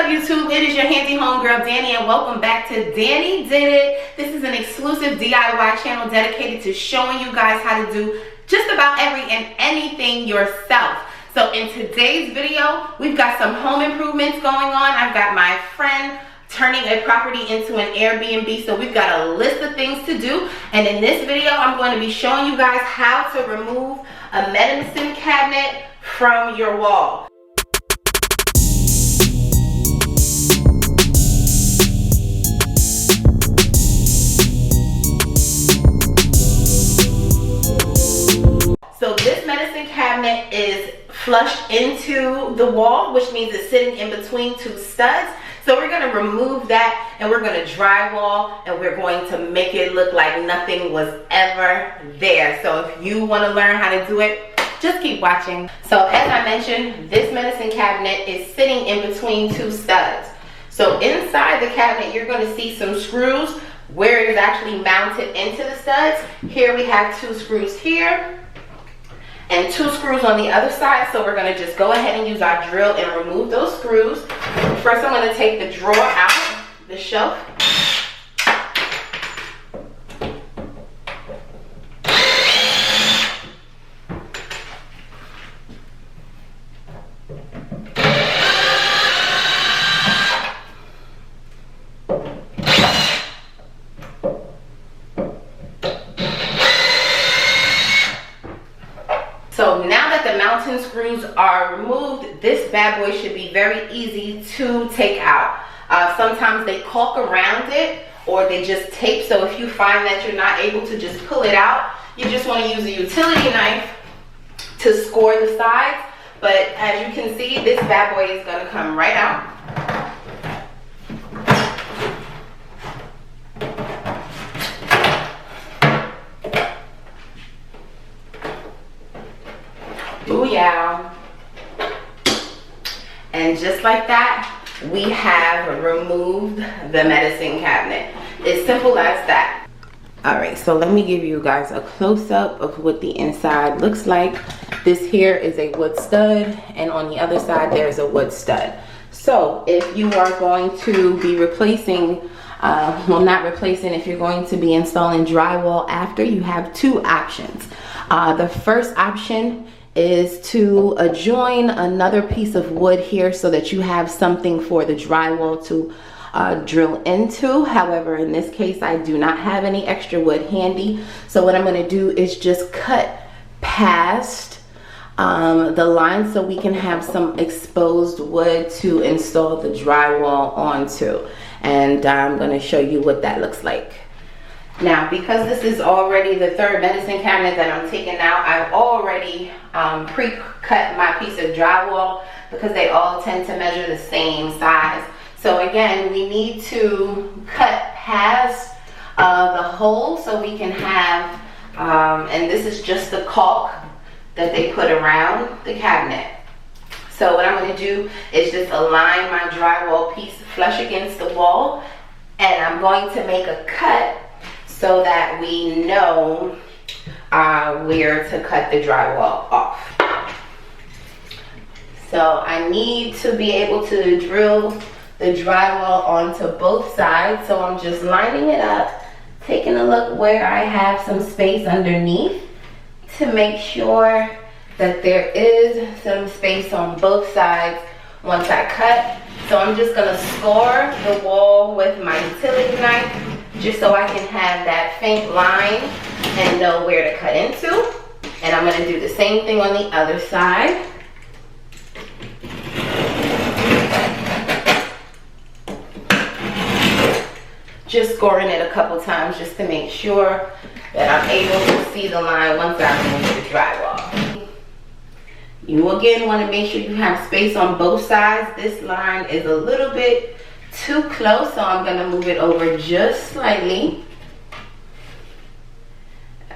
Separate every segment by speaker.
Speaker 1: up, YouTube? It is your handy homegirl Danny, and welcome back to Danny Did It. This is an exclusive DIY channel dedicated to showing you guys how to do just about every and anything yourself. So in today's video, we've got some home improvements going on. I've got my friend turning a property into an Airbnb, so we've got a list of things to do. And in this video, I'm going to be showing you guys how to remove a medicine cabinet from your wall. So this medicine cabinet is flush into the wall, which means it's sitting in between two studs. So we're going to remove that, and we're going to drywall, and we're going to make it look like nothing was ever there. So if you want to learn how to do it, just keep watching. So as I mentioned, this medicine cabinet is sitting in between two studs. So inside the cabinet, you're going to see some screws where it is actually mounted into the studs. Here we have two screws here and two screws on the other side. So we're going to just go ahead and use our drill and remove those screws. First, I'm going to take the drawer out, the shelf. So now that the mounting screws are removed, this bad boy should be very easy to take out. Sometimes they caulk around it or they just tape. So if you find that you're not able to just pull it out, you just want to use a utility knife to score the sides. But as you can see, this bad boy is going to come right out. Booyah. And just like that, we have removed the medicine cabinet. It's simple as that. Alright, so let me give you guys a close-up of what the inside looks like. This here is a wood stud, and on the other side there's a wood stud. So if you are going to be replacing, well, not replacing, if you're going to be installing drywall after, you have two options. The first option is to join another piece of wood here so that you have something for the drywall to drill into. However, in this case, I do not have any extra wood handy. So what I'm going to do is just cut past the line so we can have some exposed wood to install the drywall onto. And I'm going to show you what that looks like. Now, because this is already the third medicine cabinet that I'm taking out, I've already pre-cut my piece of drywall because they all tend to measure the same size. So again, we need to cut past the hole so we can have, and this is just the caulk that they put around the cabinet. So what I'm going to do is just align my drywall piece flush against the wall, and I'm going to make a cut so that we know where to cut the drywall off. So I need to be able to drill the drywall onto both sides. So I'm just lining it up, taking a look where I have some space underneath to make sure that there is some space on both sides once I cut. So I'm just gonna score the wall with my utility knife, just so I can have that faint line and know where to cut into. And I'm going to do the same thing on the other side. Just scoring it a couple times just to make sure that I'm able to see the line once I remove the drywall. You again want to make sure you have space on both sides. This line is a little bit too close, so I'm going to move it over just slightly.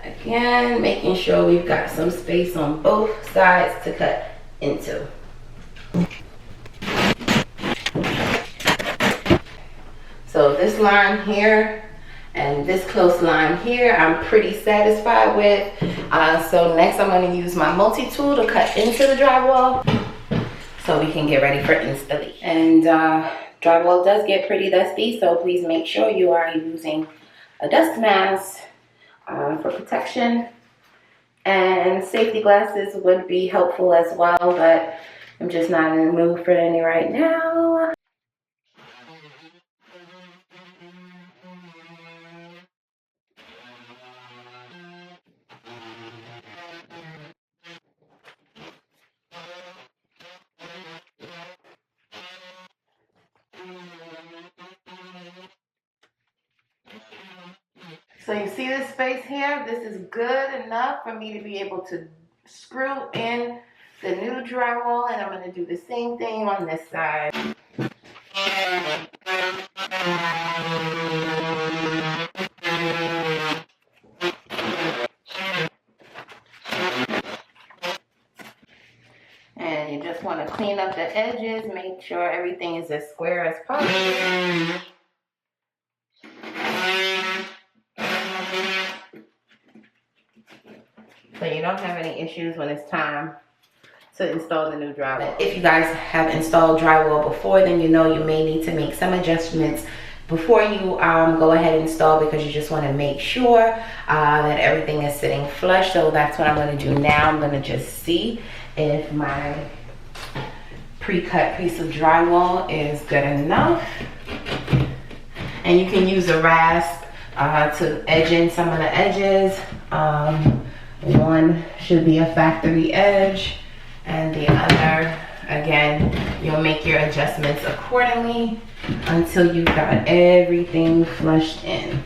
Speaker 1: Again, making sure we've got some space on both sides to cut into. So this line here and this close line here, I'm pretty satisfied with. So next I'm going to use my multi-tool to cut into the drywall. so we can get ready for installation. And drywall does get pretty dusty, so please make sure you are using a dust mask for protection. And safety glasses would be helpful as well, but I'm just not in the mood for any right now. So you see this space here? This is good enough for me to be able to screw in the new drywall, and I'm going to do the same thing on this side. And you just want to clean up the edges, make sure everything is as square as possible. So you don't have any issues when it's time to install the new drywall. If you guys have installed drywall before, then you know you may need to make some adjustments before you go ahead and install, because you just want to make sure that everything is sitting flush. So that's what I'm going to do now. I'm going to just see if my pre-cut piece of drywall is good enough. And you can use a rasp to edge in some of the edges. One should be a factory edge, and the other, again, you'll make your adjustments accordingly until you've got everything flushed in.